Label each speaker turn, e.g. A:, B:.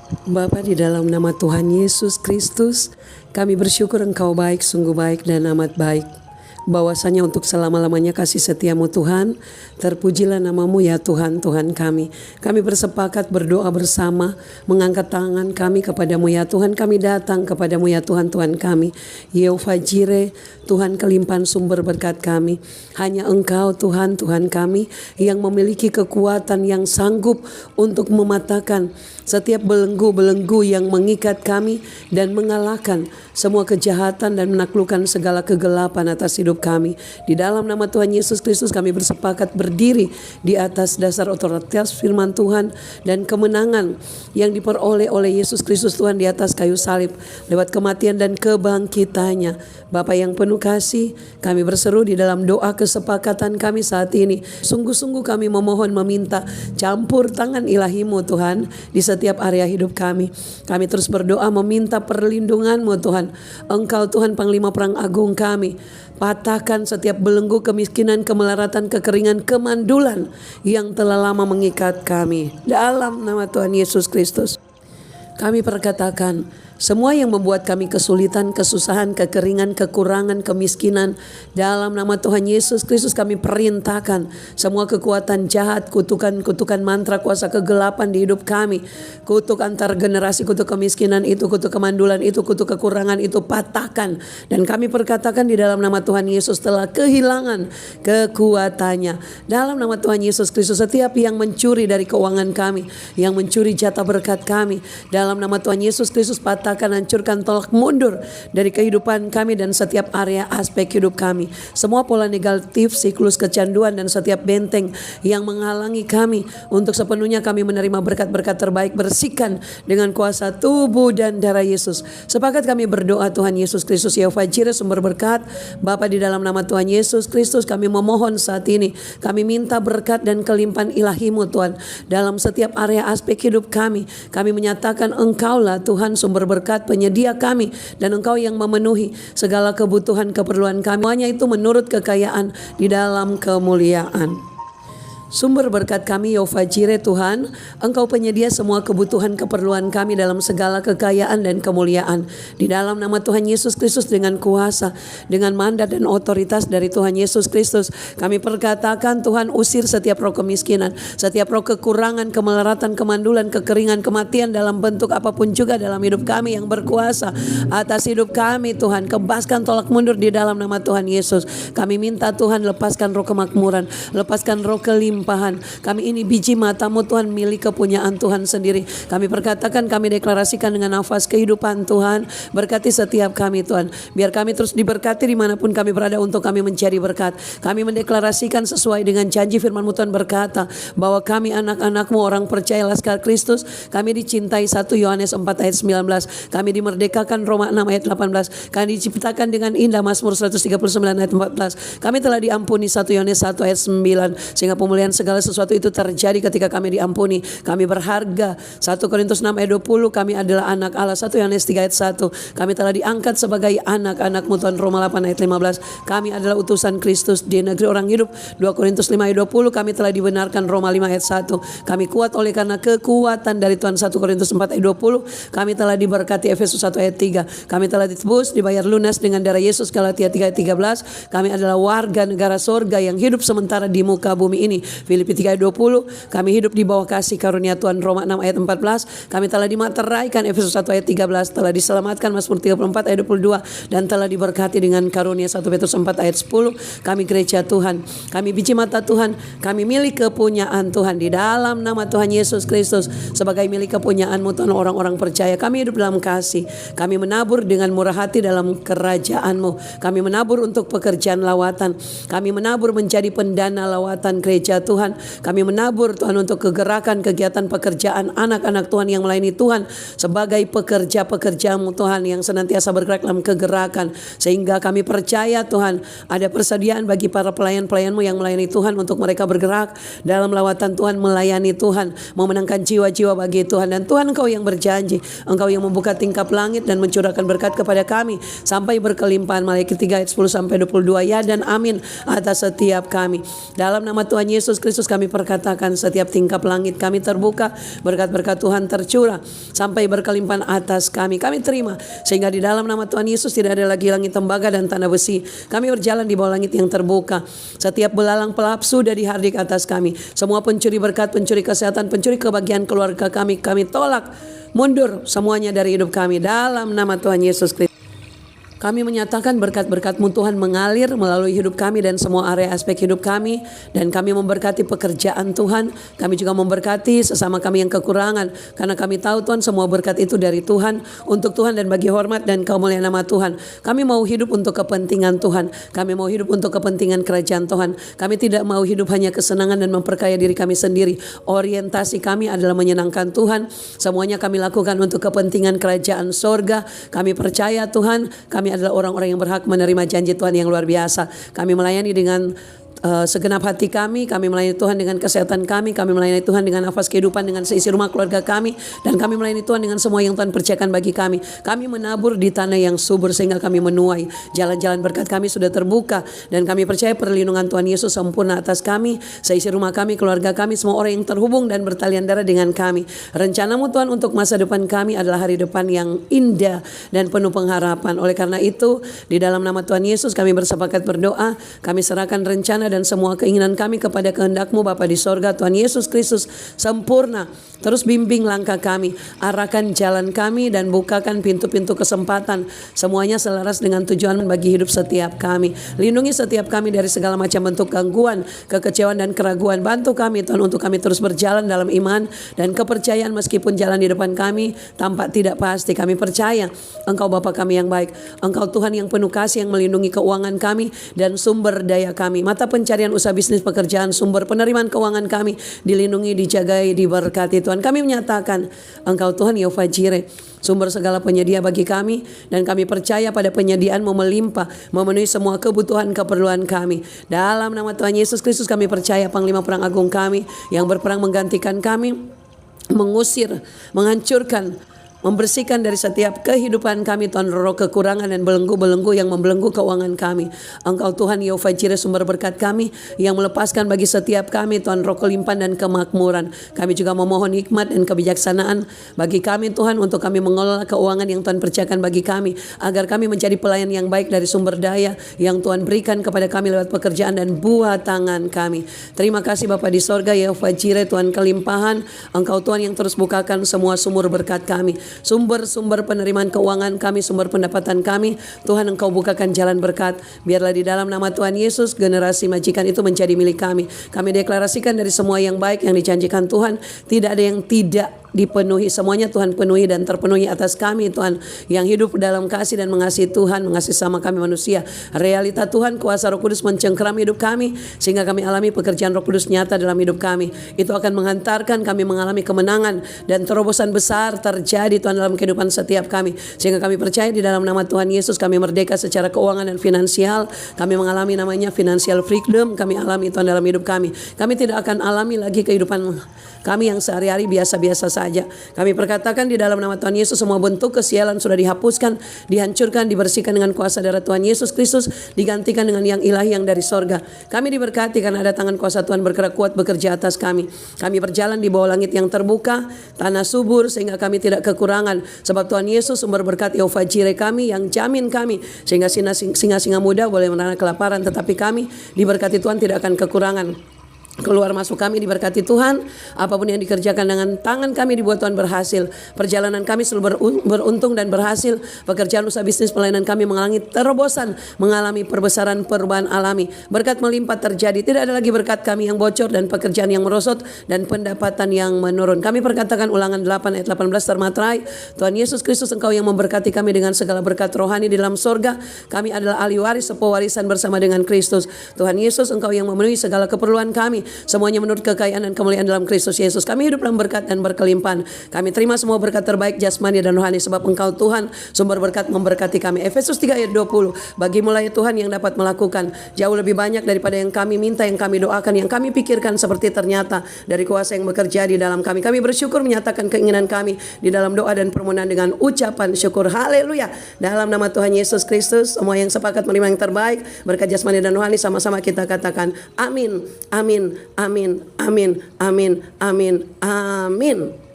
A: Bapa, di dalam nama Tuhan Yesus Kristus, kami bersyukur Engkau baik, sungguh baik dan amat baik. Bahwasanya untuk selama-lamanya kasih setiamu Tuhan, terpujilah namamu ya Tuhan, Tuhan kami. Kami bersepakat berdoa bersama, mengangkat tangan kami kepadamu ya Tuhan, kami datang kepadamu ya Tuhan, Tuhan kami. Yehova Jireh, Tuhan kelimpahan sumber berkat kami. Hanya Engkau Tuhan, Tuhan kami, yang memiliki kekuatan yang sanggup untuk mematahkan setiap belenggu-belenggu yang mengikat kami dan mengalahkan semua kejahatan dan menaklukkan segala kegelapan atas hidup kami. Di dalam nama Tuhan Yesus Kristus kami bersepakat berdiri di atas dasar otoritas firman Tuhan dan kemenangan yang diperoleh oleh Yesus Kristus Tuhan di atas kayu salib lewat kematian dan kebangkitannya. Bapa yang penuh kasih, kami berseru di dalam doa kesepakatan kami saat ini. Sungguh-sungguh kami memohon meminta campur tangan ilahimu Tuhan di setiap area hidup kami. Kami terus berdoa meminta perlindungan-Mu Tuhan. Engkau Tuhan Panglima Perang Agung kami. Patahkan setiap belenggu kemiskinan, kemelaratan, kekeringan, kemandulan yang telah lama mengikat kami. Dalam nama Tuhan Yesus Kristus kami perkatakan, semua yang membuat kami kesulitan, kesusahan, kekeringan, kekurangan, kemiskinan, dalam nama Tuhan Yesus Kristus kami perintahkan semua kekuatan jahat, kutukan-kutukan mantra, kuasa kegelapan di hidup kami, kutuk antar generasi, kutuk kemiskinan itu, kutuk kemandulan itu, kutuk kekurangan itu, patahkan. Dan kami perkatakan di dalam nama Tuhan Yesus telah kehilangan kekuatannya. Dalam nama Tuhan Yesus Kristus, setiap yang mencuri dari keuangan kami, yang mencuri jatah berkat kami, dalam nama Tuhan Yesus Kristus patahkan, hancurkan, tolak mundur dari kehidupan kami dan setiap area aspek hidup kami. Semua pola negatif, siklus kecanduan dan setiap benteng yang menghalangi kami untuk sepenuhnya kami menerima berkat-berkat terbaik, bersihkan dengan kuasa tubuh dan darah Yesus. Sepakat kami berdoa Tuhan Yesus Kristus, Yehova Jireh, sumber berkat. Bapa, di dalam nama Tuhan Yesus Kristus kami memohon saat ini, kami minta berkat dan kelimpahan ilahi-Mu Tuhan dalam setiap area aspek hidup kami. Kami menyatakan Engkaulah Tuhan sumber berkat, penyedia kami, dan Engkau yang memenuhi segala kebutuhan keperluan kami. Semuanya itu menurut kekayaan di dalam kemuliaan. Sumber berkat kami Yehova Jireh Tuhan, Engkau penyedia semua kebutuhan keperluan kami dalam segala kekayaan dan kemuliaan. Di dalam nama Tuhan Yesus Kristus, dengan kuasa, dengan mandat dan otoritas dari Tuhan Yesus Kristus, kami perkatakan Tuhan, usir setiap roh kemiskinan, setiap roh kekurangan, kemelaratan, kemandulan, kekeringan, kematian dalam bentuk apapun juga dalam hidup kami yang berkuasa atas hidup kami Tuhan. Kebaskan, tolak mundur di dalam nama Tuhan Yesus. Kami minta Tuhan, lepaskan roh kemakmuran, lepaskan roh kelimpahan. Kami ini biji matamu Tuhan, milik kepunyaan Tuhan sendiri. Kami perkatakan, kami deklarasikan dengan nafas kehidupan Tuhan. Berkati setiap kami Tuhan. Biar kami terus diberkati dimanapun kami berada untuk kami mencari berkat. Kami mendeklarasikan sesuai dengan janji firman-Mu Tuhan berkata bahwa kami anak-anak-Mu, orang percaya Laskar Kristus. Kami dicintai 1 Yohanes 4 ayat 19. Kami dimerdekakan Roma 6 ayat 18. Kami diciptakan dengan indah Mazmur 139 ayat 14. Kami telah diampuni 1 Yohanes 1 ayat 9. Sehingga pemulihan segala sesuatu itu terjadi ketika kami diampuni. Kami berharga 1 Korintus 6 ayat 20. Kami adalah anak Allah 1 Yohanes 3 ayat 1. Kami telah diangkat sebagai anak-anak-Mu Tuhan Roma 8 ayat 15. Kami adalah utusan Kristus di negeri orang hidup 2 Korintus 5 ayat 20. Kami telah dibenarkan Roma 5 ayat 1. Kami kuat oleh karena kekuatan dari Tuhan 1 Korintus 4 ayat 20. Kami telah diberkati Efesus 1 ayat 3. Kami telah ditebus, dibayar lunas dengan darah Yesus Galatia 3 ayat 13. Kami adalah warga negara sorga yang hidup sementara di muka bumi ini Filipi 3 ayat 20. Kami hidup di bawah kasih karunia Tuhan Roma 6 ayat 14. Kami telah dimateraikan Efesus 1 ayat 13. Telah diselamatkan Mazmur 34 ayat 22. Dan telah diberkati dengan karunia 1 Petrus 4 ayat 10. Kami gereja Tuhan, kami biji mata Tuhan, kami milik kepunyaan Tuhan. Di dalam nama Tuhan Yesus Kristus, sebagai milik kepunyaan-Mu Tuhan, orang-orang percaya kami hidup dalam kasih. Kami menabur dengan murah hati dalam kerajaan-Mu. Kami menabur untuk pekerjaan lawatan. Kami menabur menjadi pendana lawatan gereja Tuhan. Kami menabur Tuhan untuk kegerakan kegiatan pekerjaan anak-anak Tuhan yang melayani Tuhan sebagai pekerja-pekerja-Mu Tuhan yang senantiasa bergerak dalam kegerakan. Sehingga kami percaya Tuhan, ada persediaan bagi para pelayan-pelayan-Mu yang melayani Tuhan untuk mereka bergerak dalam lawatan Tuhan, melayani Tuhan, memenangkan jiwa-jiwa bagi Tuhan. Dan Tuhan, Engkau yang berjanji, Engkau yang membuka tingkap langit dan mencurahkan berkat kepada kami sampai berkelimpahan. Malaikat 3 ayat 10 sampai 22. Ya dan amin atas setiap kami. Dalam nama Tuhan Yesus Yesus Kristus kami perkatakan setiap tingkap langit kami terbuka, berkat-berkat Tuhan tercurah sampai berkelimpahan atas kami. Kami terima sehingga di dalam nama Tuhan Yesus tidak ada lagi langit tembaga dan tanah besi. Kami berjalan di bawah langit yang terbuka. Setiap belalang pelap sudah dihardik atas kami. Semua pencuri berkat, pencuri kesehatan, pencuri kebahagiaan keluarga kami tolak mundur semuanya dari hidup kami dalam nama Tuhan Yesus Kristus. Kami menyatakan berkat-berkat-Mu Tuhan mengalir melalui hidup kami dan semua area aspek hidup kami. Dan kami memberkati pekerjaan Tuhan. Kami juga memberkati sesama kami yang kekurangan. Karena kami tahu Tuhan semua berkat itu dari Tuhan. Untuk Tuhan dan bagi hormat dan kemuliaan nama Tuhan. Kami mau hidup untuk kepentingan Tuhan. Kami mau hidup untuk kepentingan kerajaan Tuhan. Kami tidak mau hidup hanya kesenangan dan memperkaya diri kami sendiri. Orientasi kami adalah menyenangkan Tuhan. Semuanya kami lakukan untuk kepentingan kerajaan sorga. Kami percaya Tuhan, kami adalah orang-orang yang berhak menerima janji Tuhan yang luar biasa. Kami melayani dengan segenap hati kami melayani Tuhan dengan kesehatan kami melayani Tuhan dengan nafas kehidupan dengan seisi rumah keluarga kami, dan kami melayani Tuhan dengan semua yang Tuhan percayakan bagi kami. Kami menabur di tanah yang subur sehingga kami menuai. Jalan-jalan berkat kami sudah terbuka dan kami percaya perlindungan Tuhan Yesus sempurna atas kami, seisi rumah kami, keluarga kami, semua orang yang terhubung dan bertalian darah dengan kami. Rencana-Mu Tuhan untuk masa depan kami adalah hari depan yang indah dan penuh pengharapan. Oleh karena itu, di dalam nama Tuhan Yesus kami bersepakat berdoa, kami serahkan rencana dan semua keinginan kami kepada kehendak-Mu Bapa di sorga. Tuhan Yesus Kristus sempurna, terus bimbing langkah kami, arahkan jalan kami dan bukakan pintu-pintu kesempatan, semuanya selaras dengan tujuan bagi hidup setiap kami. Lindungi setiap kami dari segala macam bentuk gangguan, kekecewaan dan keraguan. Bantu kami Tuhan untuk kami terus berjalan dalam iman dan kepercayaan meskipun jalan di depan kami tampak tidak pasti. Kami percaya Engkau Bapa kami yang baik, Engkau Tuhan yang penuh kasih yang melindungi keuangan kami dan sumber daya kami. Mata pencarian usaha bisnis pekerjaan, sumber penerimaan keuangan kami dilindungi, dijagai, diberkati Tuhan. Kami menyatakan Engkau Tuhan Yehova Jireh, sumber segala penyedia bagi kami, dan kami percaya pada penyediaan-Mu melimpah, memenuhi semua kebutuhan keperluan kami. Dalam nama Tuhan Yesus Kristus kami percaya Panglima Perang Agung kami yang berperang menggantikan kami, mengusir, menghancurkan, membersihkan dari setiap kehidupan kami Tuhan roh kekurangan dan belenggu-belenggu yang membelenggu keuangan kami. Engkau Tuhan Yehova Jireh sumber berkat kami yang melepaskan bagi setiap kami Tuhan roh kelimpahan dan kemakmuran. Kami juga memohon hikmat dan kebijaksanaan bagi kami Tuhan untuk kami mengelola keuangan yang Tuhan percayakan bagi kami, agar kami menjadi pelayan yang baik dari sumber daya yang Tuhan berikan kepada kami lewat pekerjaan dan buah tangan kami. Terima kasih Bapa di sorga Yehova Jireh, Tuhan kelimpahan. Engkau Tuhan yang terus bukakan semua sumur berkat kami, sumber-sumber penerimaan keuangan kami, sumber pendapatan kami. Tuhan Engkau bukakan jalan berkat. Biarlah di dalam nama Tuhan Yesus generasi majikan itu menjadi milik kami. Kami deklarasikan dari semua yang baik yang dijanjikan Tuhan, tidak ada yang tidak dipenuhi. Semuanya Tuhan penuhi dan terpenuhi atas kami Tuhan yang hidup dalam kasih dan mengasihi Tuhan, mengasihi sama kami manusia. Realita Tuhan, kuasa Roh Kudus mencengkeram hidup kami sehingga kami alami pekerjaan Roh Kudus nyata dalam hidup kami. Itu akan menghantarkan kami mengalami kemenangan dan terobosan besar terjadi Tuhan dalam kehidupan setiap kami, sehingga kami percaya di dalam nama Tuhan Yesus kami merdeka secara keuangan dan finansial. Kami mengalami namanya financial freedom. Kami alami Tuhan dalam hidup kami. Kami tidak akan alami lagi kehidupan kami yang sehari-hari biasa-biasa saja. Kami perkatakan di dalam nama Tuhan Yesus semua bentuk kesialan sudah dihapuskan, dihancurkan, dibersihkan dengan kuasa darah Tuhan Yesus Kristus, digantikan dengan yang ilahi yang dari sorga. Kami diberkati karena ada tangan kuasa Tuhan bergerak kuat bekerja atas kami. Kami berjalan di bawah langit yang terbuka, tanah subur sehingga kami tidak kekurangan. Sebab Tuhan Yesus sumber berkat Yehova Jireh kami yang jamin kami, sehingga singa-singa muda boleh menahan kelaparan, tetapi kami diberkati Tuhan tidak akan kekurangan. Keluar masuk kami diberkati Tuhan. Apapun yang dikerjakan dengan tangan kami dibuat Tuhan berhasil. Perjalanan kami selalu beruntung dan berhasil. Pekerjaan usaha bisnis pelayanan kami mengalami terobosan, mengalami perbesaran perubahan alami. Berkat melimpah terjadi. Tidak ada lagi berkat kami yang bocor dan pekerjaan yang merosot dan pendapatan yang menurun. Kami perkatakan Ulangan 8 ayat 18 termaterai, Tuhan Yesus Kristus Engkau yang memberkati kami dengan segala berkat rohani di dalam sorga. Kami adalah ahli waris sepewarisan bersama dengan Kristus. Tuhan Yesus Engkau yang memenuhi segala keperluan kami, semuanya menurut kekayaan dan kemuliaan dalam Kristus Yesus. Kami hidup dalam berkat dan berkelimpahan. Kami terima semua berkat terbaik jasmani dan rohani, sebab Engkau Tuhan sumber berkat memberkati kami. Efesus 3 ayat 20. Bagi mulai Tuhan yang dapat melakukan jauh lebih banyak daripada yang kami minta, yang kami doakan, yang kami pikirkan, seperti ternyata dari kuasa yang bekerja di dalam kami. Kami bersyukur menyatakan keinginan kami di dalam doa dan permohonan dengan ucapan syukur. Haleluya. Dalam nama Tuhan Yesus Kristus, semua yang sepakat menerima yang terbaik berkat jasmani dan rohani, sama-sama kita katakan amin. Amin. amin, amin, amin, amin, amin.